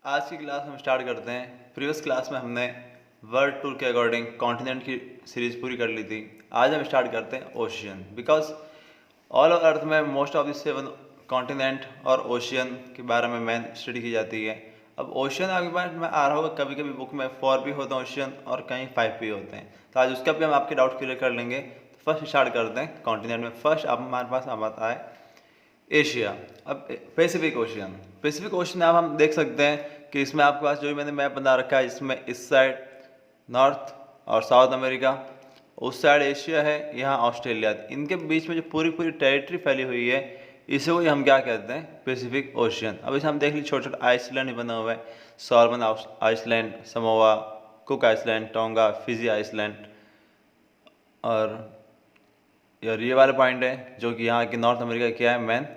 आज की क्लास हम स्टार्ट करते हैं। प्रीवियस क्लास में हमने वर्ल्ड टूर के अकॉर्डिंग कॉन्टिनेंट की सीरीज पूरी कर ली थी। आज हम स्टार्ट करते हैं ocean, because all over earth में मोस्ट ऑफ द 7 कॉन्टिनेंट और ओशियन के बारे में मेन स्टडी की जाती है। अब ओशियन आपके पास में आ रहा होगा, कभी कभी बुक में 4 भी होते हैं ओशियन और कहीं 5 भी होते हैं, तो आज उसका भी हम आपके डाउट क्लियर कर लेंगे। तो फर्स्ट स्टार्ट करते हैं कॉन्टिनेंट में। फर्स्ट अब हमारे पास आता है एशिया। अब पैसिफिक ओशियन, पैसिफिक ओशियन आप हम देख सकते हैं कि इसमें आपके पास जो मैंने मैप बना रखा है, इसमें इस साइड नॉर्थ और साउथ अमेरिका, उस साइड एशिया है, यहाँ ऑस्ट्रेलिया। इनके बीच में जो पूरी पूरी टेरिटरी फैली हुई है, इसे को हम क्या कहते हैं, पैसिफिक ओशियन। अब इसे हम देख लीजिए, छोटे छोटे आइसलैंड ही बना हुआ है। Solomon island, Samoa, Cook island, Tonga, Fiji island, और ये वाला पॉइंट है जो कि यहाँ की नॉर्थ अमेरिका क्या है, मेन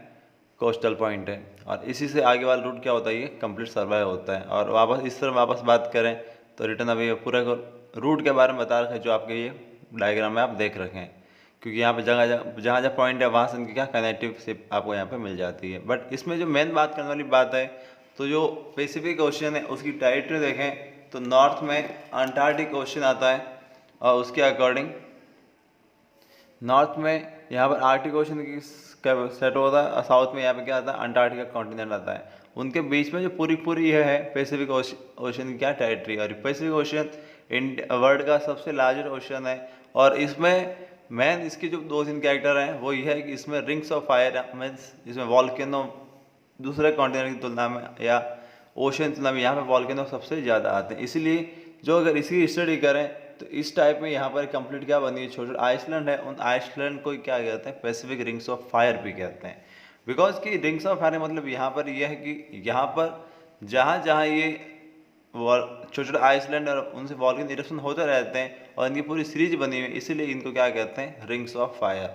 कोस्टल पॉइंट है। और इसी से आगे वाला रूट क्या होता है, ये कंप्लीट सर्वाइव होता है। और वापस इस तरह वापस बात करें तो रिटर्न अभी पूरा रूट के बारे में बता रखा है, जो आपके ये डायग्राम में आप देख रखे हैं। क्योंकि यहाँ पे जगह जहाँ पॉइंट है, वहाँ से इनकी क्या कनेक्टिव शिप आपको यहाँ पे मिल जाती है। बट इसमें जो मेन बात करने वाली बात है, तो जो पैसिफिक ओशियन है उसकी टेरिटरी देखें तो नॉर्थ में अंटार्कटिक ओशियन आता है, और उसके अकॉर्डिंग नॉर्थ में यहाँ पर आर्कटिक ओशन की सेट होता है, और साउथ में यहाँ पे क्या आता है, अंटार्कटिका कॉन्टिनेंट आता है। उनके बीच में जो पूरी पूरी ये है पैसिफिक ओशन की क्या टेरिटरी। और पैसिफिक ओशन वर्ल्ड का सबसे लार्जेस्ट ओशन है। और इसमें मेन इसके जो 2-3 कैरेक्टर हैं वो ये है कि इसमें रिंग्स ऑफ फायर मीन्स इसमें वॉल्केनो दूसरे कॉन्टिनेंट की तुलना में या ओशन की तुलना में यहाँ पे वॉल्केनो सबसे ज़्यादा आते हैं। इसीलिए जो अगर इसकी स्टडी करें तो इस टाइप में यहाँ पर कंप्लीट क्या बनी है, छोटे छोटे आइसलैंड है, उन आइसलैंड को क्या कहते हैं, पैसिफिक रिंग्स ऑफ फायर भी कहते हैं। बिकॉज कि रिंग्स ऑफ फायर मतलब यहाँ पर यह है कि यहाँ पर जहाँ जहाँ ये छोटे छोटे आइसलैंड और उनसे वॉल्केनो इरप्शन होते रहते हैं और इनकी पूरी सीरीज बनी हुई है, इसीलिए इनको क्या कहते हैं, रिंग्स ऑफ फायर।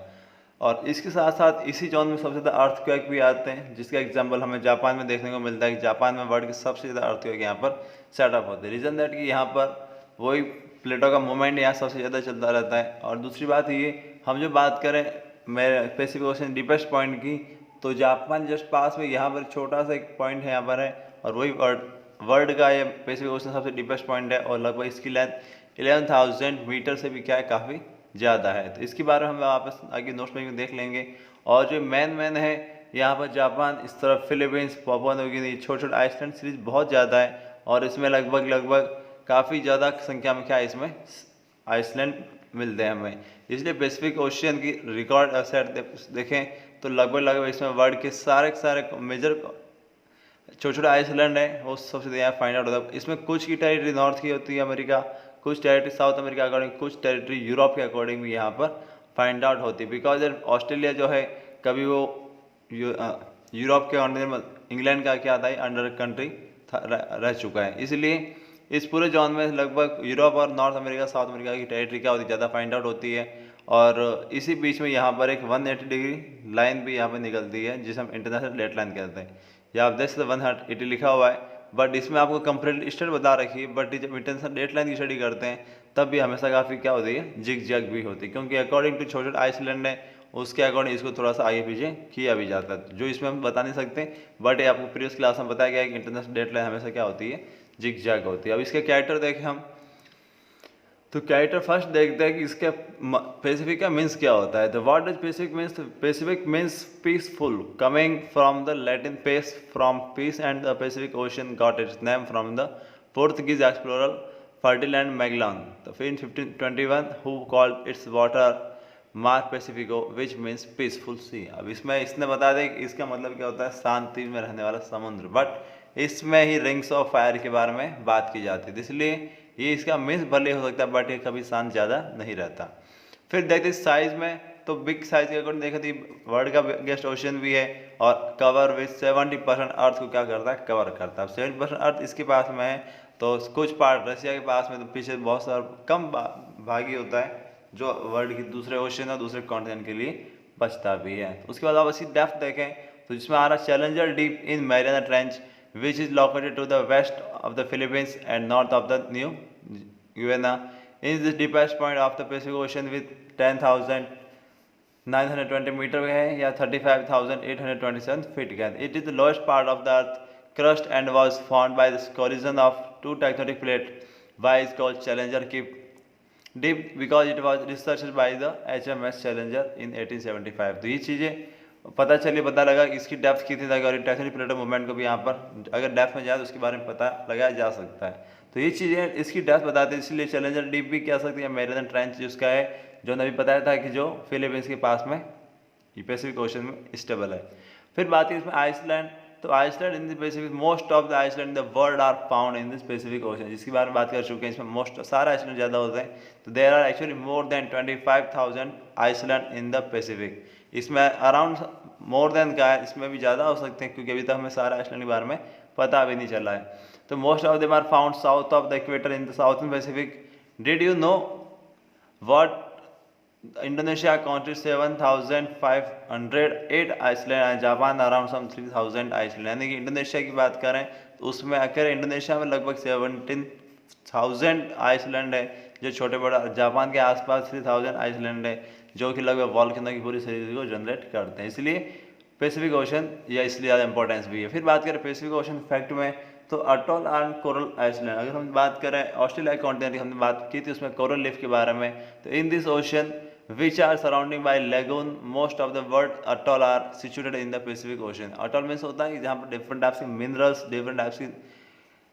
और इसके साथ साथ इसी जोन में सबसे ज़्यादा अर्थक्वेक भी आते हैं, जिसका एग्जांपल हमें जापान में देखने को मिलता है कि जापान में वर्ल्ड के सबसे ज़्यादा अर्थक्वेक यहाँ पर सेटअप होते हैं। रीज़न दैट कि यहाँ पर वही प्लेटो का मूवमेंट यहाँ सबसे ज़्यादा चलता रहता है। और दूसरी बात ये, हम जो बात करें मैं पैसिफिक ओशन डीपेस्ट पॉइंट की, तो जापान जस्ट पास में यहाँ पर छोटा सा एक पॉइंट है यहाँ पर है, और वही वर्ल्ड का ये पैसिफिक ओशन सबसे डीपेस्ट पॉइंट है। और लगभग इसकी लेंथ 11,000 मीटर से भी क्या है, काफ़ी ज़्यादा है। तो इसके बारे में हम वापस आगे नोट्स में देख लेंगे। और जो मेन है यहाँ पर जापान, इस तरफ फिलीपींस, पापुआ न्यू गिनी, छोटे छोटे आइसलैंड सीरीज बहुत ज़्यादा है। और इसमें लगभग काफ़ी ज़्यादा संख्या में क्या है, इसमें आइसलैंड मिलते हैं हमें। इसलिए पैसिफिक ओशियन की रिकॉर्ड सेट देखें तो लगभग इसमें वर्ल्ड के सारे मेजर छोटे छोटे आइसलैंड है वो सबसे यहाँ फाइंड आउट होता है। इसमें कुछ की टेरिटरी नॉर्थ की होती है अमेरिका, कुछ टेरिटरी साउथ अमेरिका अकॉर्डिंग, कुछ टेरिटरी यूरोप के अकॉर्डिंग भी यहाँ पर फाइंड आउट होती है। बिकॉज ऑस्ट्रेलिया जो है कभी वो यूरोप के कॉन्टिनेंट इंग्लैंड का क्या था, अंडर कंट्री रह चुका है। इसलिए इस पूरे जोन में लगभग यूरोप और नॉर्थ अमेरिका साउथ अमेरिका की टेरिटरी क्या होती है, ज़्यादा फाइंड आउट होती है। और इसी बीच में यहाँ पर एक 180 डिग्री लाइन भी यहाँ पर निकलती है, जिसे हम इंटरनेशनल डेट लाइन कहते हैं। या आप देख सकते 180 लिखा हुआ है, बट इसमें आपको कंप्लीट स्टेट बता रखी है। बट जब इंटरनेशनल डेट लाइन की स्टडी करते हैं तब भी हमेशा काफ़ी क्या होती है, जिग जैग भी होती है, क्योंकि अकॉर्डिंग टू छोटे आइसलैंड है उसके अकॉर्डिंग इसको थोड़ा सा आगे पीछे किया भी जाता है, जो इसमें हम बता नहीं सकते। बट ये आपको प्रीवियस क्लास में बताया गया है कि इंटरनेशनल डेट लाइन हमेशा क्या होती है, जिग जैग होती है। अब इसके कैरेक्टर देखें हम, तो कैरेक्टर फर्स्ट देखते हैं कि इसके पैसिफिक का मीन्स क्या होता है। तो what does Pacific means, Pacific means peaceful, coming from the Latin pace from peace, and the Pacific Ocean got its name from the Portuguese explorer Ferdinand Magellan. तो फिर in 1521 who called its water Mar Pacifico which means peaceful सी। अब इसमें इसने बता दें कि इसका मतलब क्या होता है, शांति में रहने वाला समुद्र। बट इसमें ही रिंग्स ऑफ फायर के बारे में बात की जाती है, इसलिए ये इसका मीन्स भले हो सकता है, बट ये कभी शांत ज़्यादा नहीं रहता। फिर देखते साइज में, तो बिग साइज के अकॉर्डिंग देखें तो वर्ल्ड का बिगेस्ट ओशन भी है, और कवर विथ 70% अर्थ को क्या करता है, कवर करता है। 70% अर्थ इसके पास में है, तो कुछ पार्ट रशिया के पास में, तो पीछे बहुत सारा कम भागी होता है जो वर्ल्ड की दूसरे ओशन और दूसरे कॉन्टिनेंट के लिए बचता भी है। तो उसके बाद आप इसकी डेप्थ देखें तो जिसमें आ रहा है challenger deep in Mariana trench which is located to the west of the Philippines and north of the New Guinea. Is the deepest point of the Pacific Ocean with 10,920 metre है या 35,827 feet का। It is the lowest part of the earth crust and was formed by the collision of two tectonic plates. Why is called Challenger deep? Because it was researched by the HMS Challenger in 1875. तो ये चीज़ें पता चली, पता लगा कि इसकी depth कितनी तक, और टेक्टोनिक प्लेट मूवमेंट को भी यहाँ पर अगर डेप्थ में जाए तो उसके बारे में पता लगाया जा सकता है। तो ये चीज़ें इसकी डेप्थ बताते हैं, इसलिए चैलेंजर डीप भी कह सकते हैं। मैरियन ट्रेंच जिसका है, जो अभी बताया था कि जो फिलीपींस के पास में पैसिफिक ओशन में स्टेबल है। फिर बात है इसमें आइसलैंड। तो island in the Pacific, most of the island in the world are found in this Pacific Ocean, जिसके बारे में बात कर चुके हैं। इसमें मोस्ट सारा आइसलैंड ज़्यादा होते हैं। तो there are actually more than 25,000 island in the Pacific. इसमें अराउंड मोर देन का है, इसमें भी ज़्यादा हो सकते हैं क्योंकि अभी तक हमें सारा आइसलैंड के बारे में पता भी नहीं चला है। तो most of them are found south of the equator in the southern Pacific. Did you know what Indonesia contains 7,508 island and Japan around some 3,000 island. यानी कि इंडोनेशिया की बात करें तो उसमें आकर इंडोनेशिया में लगभग 17,000 आइसलैंड है जो छोटे बड़ा, जापान के आसपास 3,000 आइसलैंड है जो कि लगभग वॉल्केनो की पूरी सीरीज को जनरेट करते हैं। इसलिए पैसिफिक ओशन या इसलिए ज़्यादा इंपॉर्टेंस भी है। फिर बात करें पैसिफिक ओशन फैक्ट में, तो अटोल एंड कोरल आइसलैंड। अगर हम बात करें ऑस्ट्रेलिया कॉन्टिनेंट की, हमने बात की थी उसमें कोरल लीफ के बारे में। तो in this ocean which are surrounding by lagoon, most of the world atoll are situated in the Pacific Ocean. Atoll means होता है कि जहाँ पर डिफरेंट टाइप्स के मिनरल्स, डिफरेंट टाइप्स की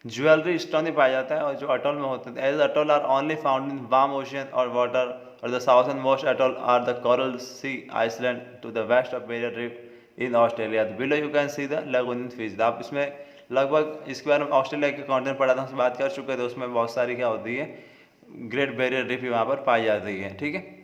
ज्वेलरी स्टोन पाया जाता है, और जो अटोल में होते हैं। As atoll are only found in warm ocean और वाटर, और the southern most atoll are the Coral Sea island to the west of Barrier Reef in Australia. Below you can see the lagoon in fish. आप इसमें लगभग इसके बारे में Australia के continent पढ़ा था, उससे बात कर चुके थे। उसमें बहुत सारी क्या होती है, ग्रेट बैरियर रीफ वहाँ पर पाई जाती है। ठीक है,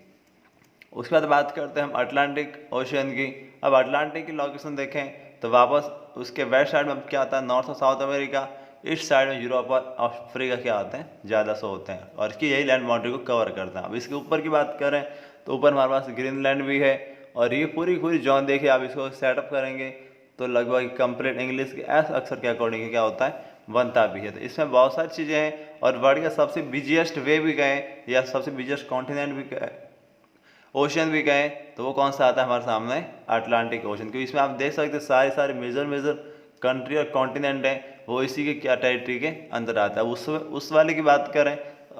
उसके बाद बात करते हैं हम अटलांटिक ओशन की। अब अटलांटिक की लोकेशन देखें तो वापस उसके वेस्ट साइड में क्या आता है, नॉर्थ और साउथ अमेरिका। ईस्ट साइड में यूरोप और अफ्रीका क्या आते हैं, ज़्यादा सो होते हैं, और इसकी यही लैंड बाउंड्री को कवर करते हैं। अब इसके ऊपर की बात करें तो ऊपर हमारे पास ग्रीनलैंड भी है, और ये पूरी जोन देखिए आप इसको सेटअप करेंगे तो लगभग कंप्लीट इंग्लिश के एस अक्षर के अकॉर्डिंग क्या होता है, बनता भी है। तो इसमें बहुत सारी चीज़ें हैं, और वर्ल्ड का सबसे बिजिएस्ट वे भी गए या सबसे बिजिएस्ट कॉन्टिनेंट भी ओशन भी कहें तो वो कौन सा आता है हमारे सामने, अटलांटिक ओशन। क्योंकि इसमें आप देख सकते हैं सारे मेजर कंट्री और कॉन्टिनेंट हैं वो इसी के क्या टेरिटरी के अंदर आता है। उस वाले की बात करें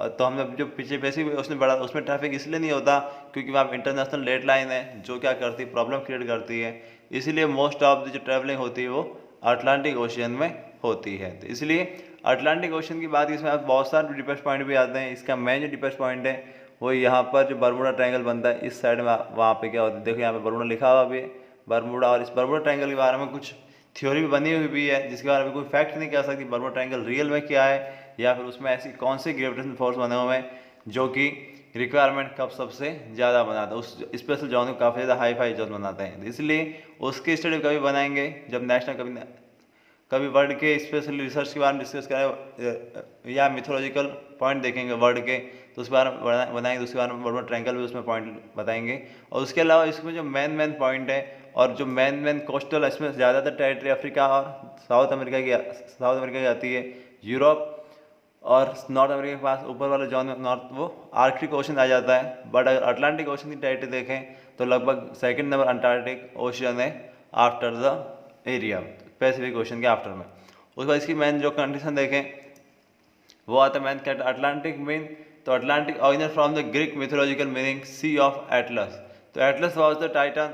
तो हमने जो पीछे पैसिफिक ओशन बढ़ा उसमें ट्रैफिक इसलिए नहीं होता क्योंकि वहाँ पर इंटरनेशनल रेड लाइन है जो क्या करती है, प्रॉब्लम क्रिएट करती है। इसीलिए मोस्ट ऑफ द जो ट्रैवलिंग होती है वो अटलांटिक ओशन में होती है। तो इसलिए अटलांटिक ओशन की बात, इसमें बहुत सारे डीपेस्ट पॉइंट भी आते हैं। इसका मेन जो डीपेस्ट पॉइंट है वो यहाँ पर जो बरमूडा ट्रायंगल बनता है इस साइड में, वहाँ पे क्या होता है, देखो यहाँ पे बरमूडा लिखा हुआ भी है, बरमूडा। और इस बरमूडा ट्रायंगल के बारे में कुछ थ्योरी भी बनी हुई भी है जिसके बारे में कोई फैक्ट नहीं कह सकती बरमूडा ट्रायंगल रियल में क्या है, या फिर उसमें ऐसी कौन से ग्रेविटेशनल फोर्स बने हुए हैं जो कि रिक्वायरमेंट कब सबसे ज़्यादा बनाता है, उस स्पेशल जोन को काफ़ी ज़्यादा हाई जोन बनाते हैं। इसलिए उसकी स्टडी कभी बनाएंगे जब नेशनल कभी वर्ल्ड के स्पेशल रिसर्च के बारे में डिस्कस करें या मिथोलॉजिकल पॉइंट देखेंगे वर्ल्ड के, तो उसके बारे में बनाएंगे। तो उसके बारे में बरमूडा ट्रायंगल भी उसमें पॉइंट बताएंगे। और उसके अलावा इसमें जो मेन पॉइंट है और जो मेन कोस्टल, इसमें ज़्यादातर टेरिटरी अफ्रीका और साउथ अमेरिका की आती है। यूरोप और नॉर्थ अमेरिका के पास ऊपर वाला जोन नॉर्थ वो आर्कटिक ओशन आ जाता है। बट अगर अटलांटिक ओशन की टेरिटरी देखें तो लगभग सेकंड नंबर अंटार्कटिक ओशन है after the area, Pacific ocean के आफ्टर में। उसके बाद इसकी मेन जो कंडीशन देखें वो आता है मेन अटलांटिक मीन। तो Atlantic origin from the Greek mythological meaning sea of Atlas. तो Atlas was the Titan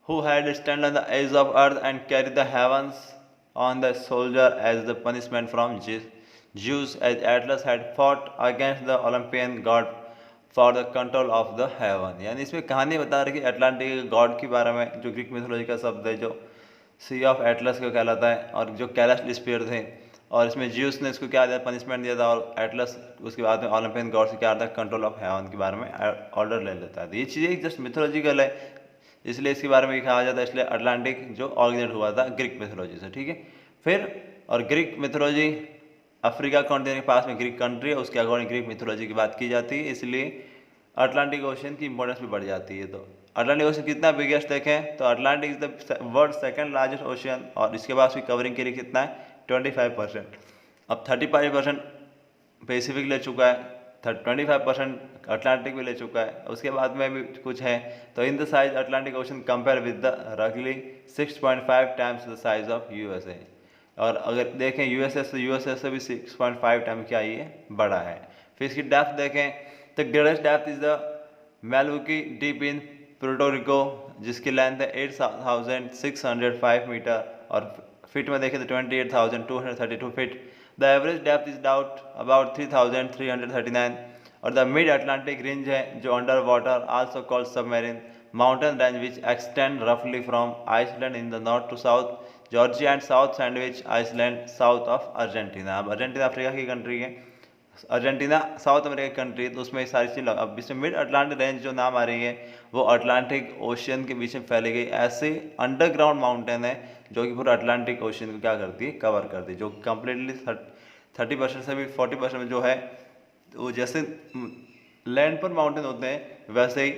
who had stand on the edge of earth and carry the heavens on the shoulder as the punishment from Zeus, as Atlas had fought against the Olympian god for the control of the heaven। यानी इसमें कहानी बता रही है Atlantic God के बारे में, जो ग्रीक मिथोलॉजी का शब्द है जो सी ऑफ एटलस को कहलाता है, और जो कैलाश स्पीयर थे, और इसमें जियूस ने इसको क्या दिया, पनिशमेंट दिया था, और एटलस उसके बाद में ओलंपियन गॉड से क्या आता है, कंट्रोल ऑफ हेवन के बारे में ऑर्डर ले लेता है। तो ये चीज़ें जस्ट मिथोलॉजिकल है, इसलिए इसके बारे में कहा जाता है। इसलिए अटलांटिक जो ऑरिजिनेट हुआ था ग्रीक मिथोलॉजी से। ठीक है, फिर और ग्रीक मिथोलॉजी अफ्रीका कॉन्टिनेंट के पास में ग्रीक कंट्री है, उसके अकॉर्डिंग ग्रीक मिथोलॉजी की बात की जाती है, इसलिए अटलांटिक ओशन की इंपॉर्टेंस भी बढ़ जाती है। तो अटलांटिक ओशन कितना बिगेस्ट देखें तो Atlantic is the world second largest ocean, और इसके बाद भी कवरिंग के लिए कितना है 25%। अब 35% पैसिफिक ले चुका है, 25% अटलांटिक भी ले चुका है, उसके बाद में भी कुछ है। तो in the size Atlantic ocean compare with the रगली 6.5 times the size of USA। और अगर देखें यूएसएस तो यूएसएस से भी 6.5 टाइम क्या ये बड़ा है। फिर इसकी डेप्थ देखें तो greatest depth is the Milwaukee deep in Puerto Rico जिसकी लेंथ है 8,605 मीटर और फिट में देखें तो 28,232 feet. The average depth is doubt about 3,339 और द मिड अटलांटिक रेंज है जो under water also called submarine mountain range which extend रफली from Iceland in the north to South Georgia and South Sandwich island south of Argentina. अब Argentina Africa की country है, Argentina South America की country है, तो उसमें सारी चीज़ अब इसमें मिड अटलांटिक रेंज जो नाम आ रही है वो अटलांटिक ओशियन के बीच में फैली गई ऐसे अंडरग्राउंड माउंटेन है जो कि पूरा अटलांटिक ओशियन को क्या करती है, कवर करती है, जो कम्प्लीटली 30% से भी 40% में जो है वो जैसे लैंड पर माउंटेन होते हैं वैसे ही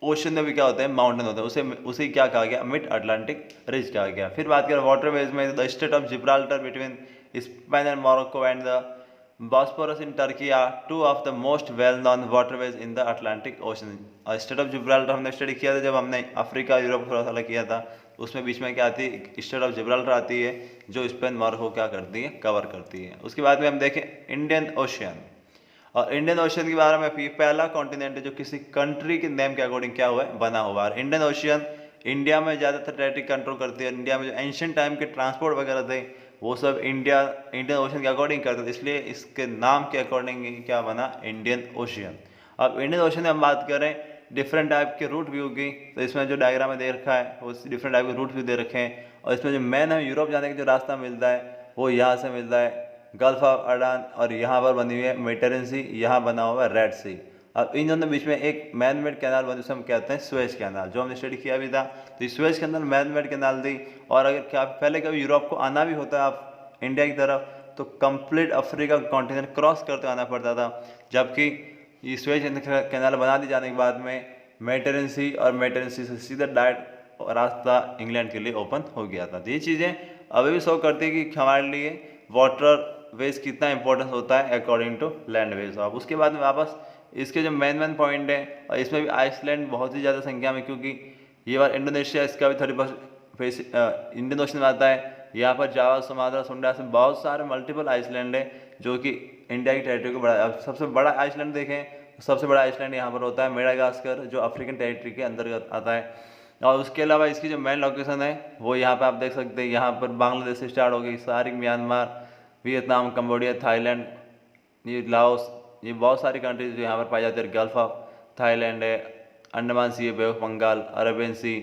ओशन में भी क्या होते हैं, माउंटेन होते हैं। उसे क्या कहा गया, मिड अटलांटिक रिज कहा गया। फिर बात करें वाटरवेज में, the state of Gibraltar between Spain and Morocco and the Bosphorus in Turkey are two of the most well known waterways in the Atlantic Ocean. State of Gibraltar हमने study किया था जब हमने अफ्रीका यूरोप थोड़ा सा किया था, उसमें बीच में क्या आती है, स्टेट ऑफ जिब्राल्टर आती है जो स्पेन मोरक्को क्या करती है, कवर करती है। उसके बाद में हम देखें इंडियन ओशियन, और इंडियन ओशियन के बारे में पहला कॉन्टिनेंट है जो किसी कंट्री के नेम के अकॉर्डिंग क्या हुआ है, बना हुआ है। इंडियन ओशियन इंडिया में ज़्यादातर टेरिटरी कंट्रोल करती है। इंडिया में जो एंशियंट टाइम के ट्रांसपोर्ट वगैरह थे वो सब इंडियन ओशियन के अकॉर्डिंग करते थे, इसलिए इसके नाम के अकॉर्डिंग क्या बना, इंडियन ओशियन। अब इंडियन ओशियन में हम बात करें डिफरेंट टाइप के रूट व्यू की, तो इसमें जो डायग्राम में दे रखा है वो डिफरेंट टाइप के रूट व्यू दे रखे हैं, और इसमें जो मेन है यूरोप जाने का जो रास्ता मिलता है वो यहाँ से मिलता है गल्फ ऑफ अडान, और यहाँ पर बनी हुई है मेडिटेरियन सी, यहाँ बना हुआ है रेड सी। अब इन दोनों बीच में एक मैन मेड कैनाल बनी, उसे हम कहते हैं स्वेज कैनाल, जो हमने स्टडी किया भी था। तो Suez canal man made canal थी, और अगर क्या पहले कभी यूरोप को आना भी होता है आप इंडिया की तरफ तो कंप्लीट अफ्रीका कॉन्टिनेंट क्रॉस करते आना पड़ता था, जबकि ये स्वेज कैनाल बना दी जाने के बाद में मेडिटेरियन सी, और मेडिटेरियन सी से सीधा डायरेक्ट रास्ता इंग्लैंड के लिए ओपन हो गया था। तो ये चीज़ें अभी भी शो करती है कि हमारे लिए वाटर वेज कितना इंपॉर्टेंस होता है अकॉर्डिंग टू लैंड वेज। अब उसके बाद में वापस इसके जो मेन पॉइंट है, और इसमें भी आइसलैंड बहुत ही ज़्यादा संख्या में, क्योंकि ये बार इंडोनेशिया इसका भी 30% इंडियन ओशन में आता है। यहाँ पर जावा, सुमात्रा, सुंडा से बहुत सारे मल्टीपल आइसलैंड है जो कि इंडिया की टेरिटरी को बढ़ा। अब सबसे बड़ा आइसलैंड देखें, सबसे बड़ा आइसलैंड यहाँ पर होता है मेडागास्कर, जो अफ्रीकन टेरिटरी के अंतर्गत आता है। और उसके अलावा इसकी जो मेन लोकेशन है वो यहाँ पर आप देख सकते हैं, यहाँ पर बांग्लादेश से स्टार्ट हो गई सारी, म्यांमार, वियतनाम, कंबोडिया, थाईलैंड, ये लाओस, ये बहुत सारी कंट्रीज जो यहाँ पर पाई जाती है। गल्फ ऑफ थाईलैंड है, अंडमान सी, बे ऑफ बंगाल, अरेबियन सी।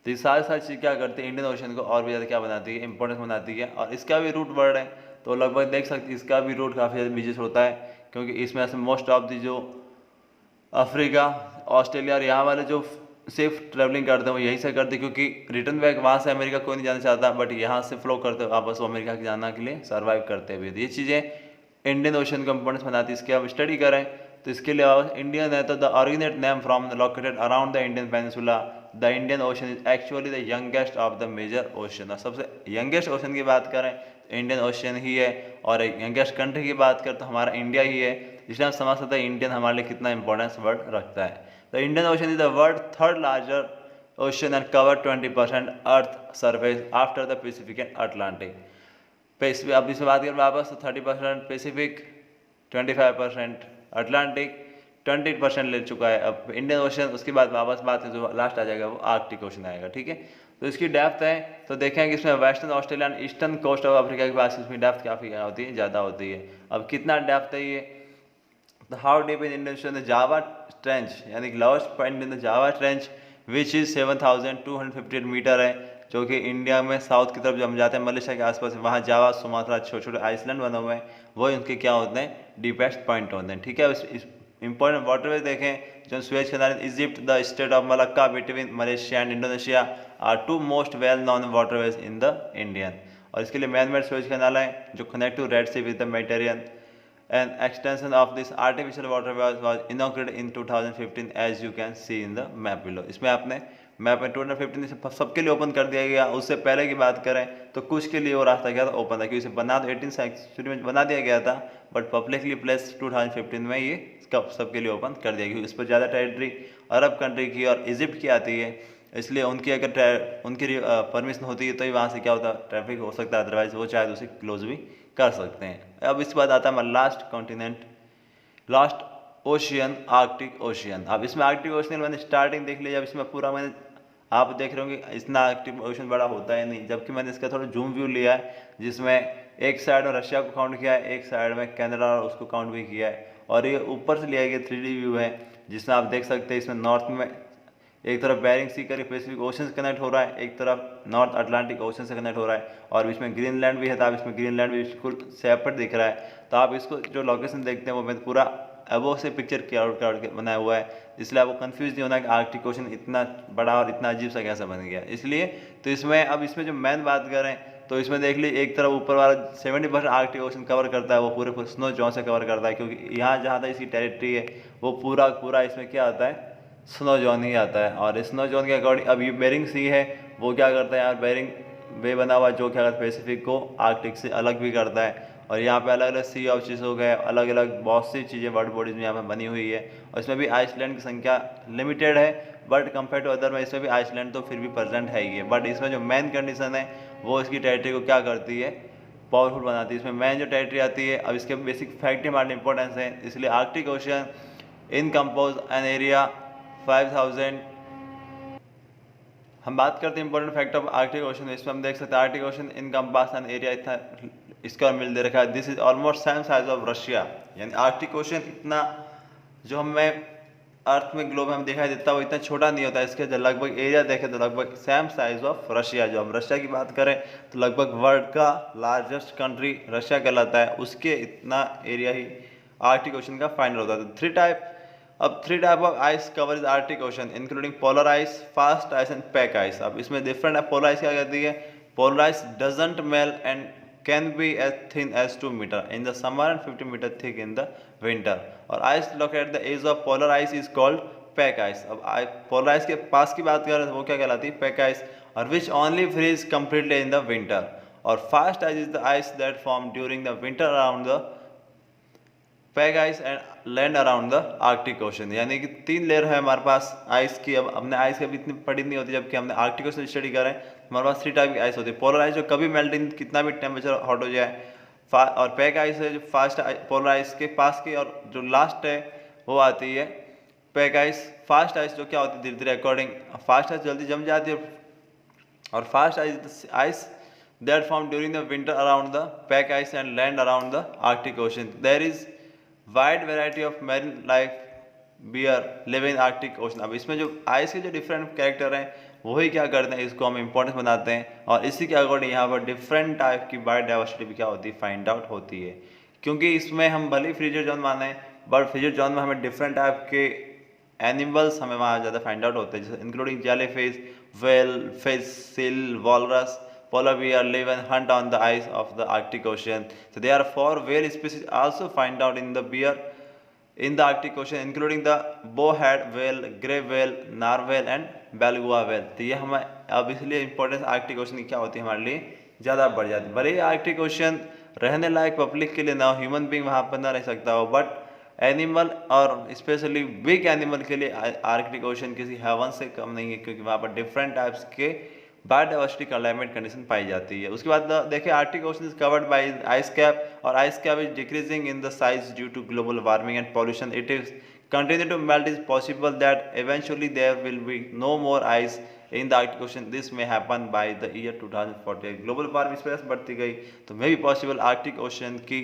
तो ये सारी चीज़ क्या करती है, इंडियन ओशन को और भी ज़्यादा क्या बनाती है, इंपॉर्टेंस बनाती है। और इसका भी रूट वर्ड है, तो लगभग देख सकते हैं इसका भी रूट काफ़ी ज़्यादा बिजी होता है, क्योंकि इसमें से मोस्ट ऑफ दी जो अफ्रीका, ऑस्ट्रेलिया और यहाँ वाले जो सिर्फ ट्रैवलिंग करते हैं वो यहीं से करते हैं, क्योंकि रिटर्न बैक वहाँ से अमेरिका कोई नहीं जाना चाहता, बट यहाँ से फ्लो करते हैं वापस वो अमेरिका के जाना के लिए सर्वाइव करते हुए। ये चीज़ें इंडियन ओशन कंपोनेंट्स बनाती है। इसके अब स्टडी करें तो इसके लिए इंडियन है तो the originate name from located around the Indian peninsula, the Indian Ocean is actually the youngest of the major ocean. और सबसे यंगेस्ट ओशन की बात करें तो इंडियन ओशन ही है, और यंगेस्ट कंट्री की बात करें तो हमारा इंडिया ही है। इसलिए हम समझ सकते हैं इंडियन हमारे लिए कितना इंपॉर्टेंस वर्ड रखता है। The Indian Ocean is the world third larger ocean and cover 20% earth surface after the Pacific and Atlantic. अब इसमें बात करें वापस तो 30% पैसिफिक, 25% अटलांटिक, 20% ले चुका है अब इंडियन ओशन। उसके बाद वापस बात है जो लास्ट आ जाएगा वो आर्कटिक ओशन आएगा, ठीक है। तो इसकी डेप्थ है तो देखेंगे इसमें western Australia and eastern coast of Africa के पास इसमें डेप्थ काफ़ी क्या होती है, ज़्यादा होती है। अब कितना डेप्थ है ये, तो how deep in Indian ocean, the Java trench यानी lowest point in the Java trench which is 7258 metre है, जो कि इंडिया में साउथ की तरफ जब हम जाते हैं मलेशिया के आसपास, वहाँ जावा, सुमात्रा, छोटे छोटे आइसलैंड बने हुए हैं, वो उनके क्या होते हैं, डीपेस्ट पॉइंट होते हैं, ठीक है। इंपॉर्टेंट वाटरवेज देखें जो Suez Canal, Egypt, the state of Malacca between Malaysia and Indonesia are two most well known waterways in the Indian. और इसके लिए मैन मेड स्वेज कैनाल है जो connect to Red Sea with the Mediterranean. An extension of this artificial waterway was inaugurated in 2015 as you can see in the map below। इसमें आपने map में 2015 सबके लिए ओपन कर दिया गया। उससे पहले की बात करें तो कुछ के लिए वो रास्ता क्या था, ओपन था, क्योंकि इसे बना तो 18th सेंचुरी में बना दिया गया था, बट पब्लिकली प्लेस 2015 में ये सबके लिए ओपन कर दिया, क्योंकि इस पर ज़्यादा टेरिटरी अरब कंट्री की और इजिप्ट की आती है। इसलिए उनकी अगर उनकी परमिशन होती है तो ही वहाँ से क्या होता है, ट्रैफिक हो सकता है, अदरवाइज वो चाहे तो उसे क्लोज भी कर सकते हैं। अब इसके बाद आता है हमारा last continent, last ocean, Arctic ocean. अब इसमें आर्कटिक ओशियन मैंने स्टार्टिंग देख लिया, अब इसमें पूरा मैंने, आप देख रहे होंगे इतना आर्कटिक ओशन बड़ा होता है नहीं, जबकि मैंने इसका थोड़ा जूम व्यू लिया है जिसमें एक साइड में रशिया को काउंट किया है, एक साइड में कनाडा और उसको काउंट भी किया है, और ये ऊपर से लिया गया 3D व्यू है जिसमें आप देख सकते हैं इसमें नॉर्थ में एक तरफ बेरिंग सी करके पैसिफिक ओशन से कनेक्ट हो रहा है, एक तरफ नॉर्थ अटलांटिक ओशन से कनेक्ट हो रहा है, और बीच में ग्रीनलैंड भी है, तो आप इसमें ग्रीनलैंड भी बिल्कुल सेपरेट दिख रहा है। तो आप इसको जो लोकेशन देखते हैं वो मैं पूरा अबोव से पिक्चर किया आउट के बनाया हुआ है, इसलिए आपको कंफ्यूज नहीं होना कि आर्कटिक ओशन इतना बड़ा और इतना अजीब सा कैसा बन गया, इसलिए। तो इसमें अब इसमें जो मेन बात करें तो इसमें देख ली एक तरफ ऊपर वाला 70% आर्कटिक ओशन कवर करता है, वो पूरे पूरे स्नो जोन से कवर करता है, क्योंकि यहाँ जहाँ तक इसकी टेरिटरी है वो पूरा पूरा इसमें क्या आता है, स्नो जोन ही आता है। और स्नो जोन के अकॉर्डिंग अब ये बेरिंग सी है, वो क्या करता है यार, बेरिंग वे बना हुआ जो क्या करता है पैसिफिक को आर्कटिक से अलग भी करता है, और यहाँ पे अलग अलग सी ऑफ चीज़ हो गए, अलग अलग बहुत सी चीज़ें वर्ल्ड बॉडीज में यहाँ पे बनी हुई है, और इसमें भी आइसलैंड की संख्या लिमिटेड है, बट कंपेयर टू अदर में इसमें भी आइसलैंड तो फिर भी प्रेजेंट है ही है। बट इसमें जो मेन कंडीशन है वो इसकी टेरिटरी को क्या करती है, पावरफुल बनाती है। इसमें मेन जो टेरिटरी आती है, अब इसके बेसिक फैक्ट हमारे इंपॉर्टेंस है, इसलिए Arctic ocean in compose an area 5000। हम बात करते हैं important fact of Arctic ocean, इसमें हम देख सकते हैं Arctic ocean in compass an area इतना इसका मिल दे रखा है, this is almost same size of Russia, यानी आर्कटिक ओशन इतना जो हमें अर्थ में ग्लोब में हम दिखाई देता है वो इतना छोटा नहीं होता है, इसके जो लगभग एरिया देखें तो लगभग सेम साइज ऑफ रशिया। जो हम रशिया की बात करें तो लगभग वर्ल्ड का लार्जेस्ट कंट्री रशिया कहलाता है, उसके इतना एरिया ही आर्कटिक ओशन का फाइनल होता है। Three type of ice cover is Arctic ocean including polar ice, fast ice and pack ice. अब इसमें डिफरेंट है, पोलर आइस क्या कहती है, polar ice doesn't melt and can be as thin as 2 meter in the summer and 50 meter thick in the winter, और ice located at the edge of polar ice is called pack ice। अब polar ice के पास की बात करें तो वो क्या कहलाती है, pack ice, और which only freeze completely in the winter, और fast ice is the ice that form during the winter around the pack ice and land around the Arctic ocean. यानी कि 3 लेयर है हमारे पास आइस की। अब हमने ice कभी इतनी पड़ी नहीं होती, जबकि हमने आर्कटिक ओशन स्टडी करें हमारे पास 3 टाइप की आइस होती है। पोलर आइस जो कभी मेल्टिंग कितना भी टेम्परेचर हॉट हो जाए, और पैक आइस है जो फास्ट पोलर आइस के पास की, और जो लास्ट है वो आती है पैक आइस। फास्ट आइस जो क्या होती है धीरे धीरे अकॉर्डिंग, फास्ट आइस जल्दी जम जाती है, और fast ice that form during the winter around the pack ice and land around the Arctic Ocean. There is wide variety of marine life bear live in Arctic Ocean. अब इसमें जो ice के जो डिफरेंट कैरेक्टर हैं वही क्या करते हैं, इसको हम इंपॉर्टेंस बनाते हैं, और इसी के अकॉर्डिंग यहाँ पर डिफरेंट टाइप की बायोडाइवर्सिटी भी क्या होती है, फाइंड आउट होती है। क्योंकि इसमें हम भले ही फ्रीजर जोन माने, बट फ्रीजर जोन में हमें डिफरेंट टाइप के एनिमल्स हमें वहाँ ज़्यादा फाइंड आउट होते हैं, जैसे including jellyfish, whale, fish, seal, walrus, polar bear live and hunt on the ice of the Arctic Ocean. So there are 4 whale species also find out in the Arctic Ocean, including the bowhead whale, grey whale, narwhal and beluga whale। तो ये हमें अब इसलिए importance Arctic ocean की क्या होती है हमारे लिए ज़्यादा बढ़ जाती है। भले ही आर्कटिक ओशन रहने लायक पब्लिक के लिए ना, ह्यूमन बींग वहाँ पर ना रह सकता हो, बट एनिमल और स्पेशली बिग एनिमल के लिए आर्कटिक ओशन किसी हेवन से कम नहीं है, क्योंकि वहाँ पर डिफरेंट टाइप्स के बायोडाइवर्सिटी क्लाइमेट कंडीशन पाई जाती है। उसके बाद देखिए Arctic ocean is covered by ice cap, और ice cap is decreasing in the size due to global warming and pollution. It is continue to melt is possible that eventually there will be no more ice in the Arctic ocean. This may happen by the year 2040। Global warming space बढ़ती गई तो मे भी possible Arctic ocean की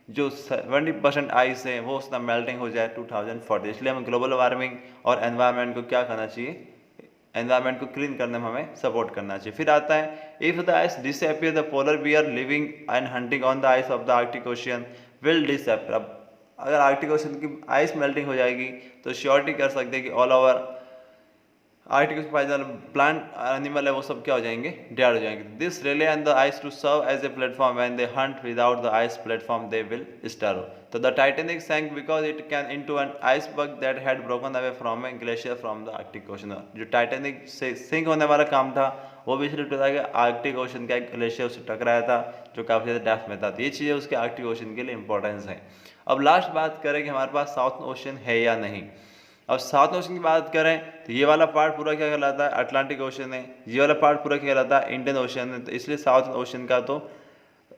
जो 70% ice है वो उसका melting हो जाए 2040। इसलिए हमें ग्लोबल वार्मिंग और एनवायरनमेंट को क्या करना चाहिए, एनवायरनमेंट को क्लीन करने में हमें सपोर्ट करना चाहिए। फिर आता है if the ice disappear the polar bear living and hunting on the ice of the Arctic ocean will disappear. अब अगर आर्कटिक ओशन की आइस मेल्टिंग हो जाएगी तो श्योरिटी कर सकते हैं कि ऑल ओवर आर्कटिक ओशन पाए जाने प्लांट एनिमल है वो सब क्या हो जाएंगे, डेड हो जाएंगे। This rely on the ice to serve as a platform when they hunt without the ice platform they will starve. तो the Titanic sank because it can into an iceberg that had broken away from a glacier from the Arctic ocean. जो Titanic से sink होने वाला काम था वो भी इसलिए टूटा कि आर्कटिक ओशन का एक ग्लेशियर उससे टकराया था जो काफ़ी ज़्यादा डेप्थ में था। तो ये चीज़ें उसके आर्कटिक ओशन के लिए इंपॉर्टेंस है। अब लास्ट बात करें कि हमारे पास साउथ ओशन है या नहीं। अब साउथ ओशन की बात करें तो ये वाला पार्ट पूरा क्या कहलाता है, अटलांटिक ओशन है, ये वाला पार्ट पूरा क्या कहलाता है, इंडियन ओशन है। तो इसलिए साउथ ओशन का तो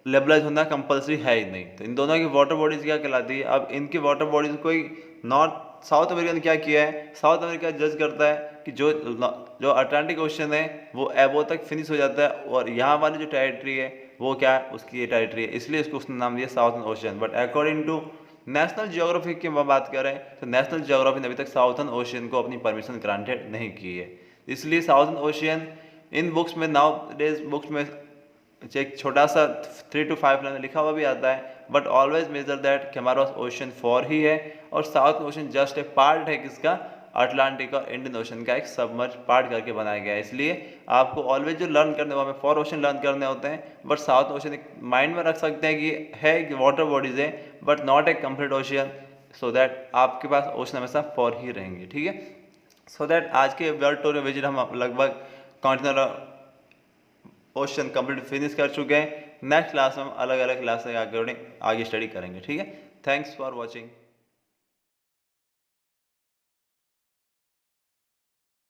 लेबलाइज होना कंपलसरी है ही नहीं। तो इन दोनों की वाटर बॉडीज क्या कहलाती है। अब इनकी वाटर बॉडीज कोई नॉर्थ साउथ अमेरिका ने क्या किया है, साउथ अमेरिका जज करता है कि जो जो अटलांटिक ओशन है वो एबो तक फिनिश हो जाता है, और यहाँ वाली जो टेरिटरी है वो क्या है, उसकी ये टेरिटरी है, इसलिए इसको उसने नाम दिया Southern Ocean. But according to National Geography की बात करें तो नेशनल जियोग्राफी ने अभी तक साउथर्न ओशियन को अपनी परमिशन ग्रांटेड नहीं की है। इसलिए साउथर्न ओशियन इन बुक्स में नाउ डेज बुक्स में एक छोटा सा 3 to 5 लाइन लिखा हुआ भी आता है, बट ऑलवेज मेजर दैट कि हमारा पास ओशन 4 ही है, और साउथ ओशन जस्ट एक पार्ट है किसका, अटलांटिक और इंडियन ओशन का एक सबमर्ज पार्ट करके बनाया गया है। इसलिए आपको ऑलवेज जो लर्न करने वो हमें 4 ओशन लर्न करने होते हैं, बट साउथ ओशन एक माइंड में रख सकते हैं कि है कि वाटर बॉडीज है but not a complete ocean, so that आपके पास ओशन हमेशा 4 ही रहेंगे। ठीक है, सो दैट आज के वर्ल्ड टूर में विजिट हम लगभग कॉन्टिनेंटल ओशन कंप्लीट फिनिश कर चुके हैं। नेक्स्ट क्लास में हम अलग अलग क्लास आगे स्टडी करेंगे। ठीक है, थैंक्स फॉर वॉचिंग।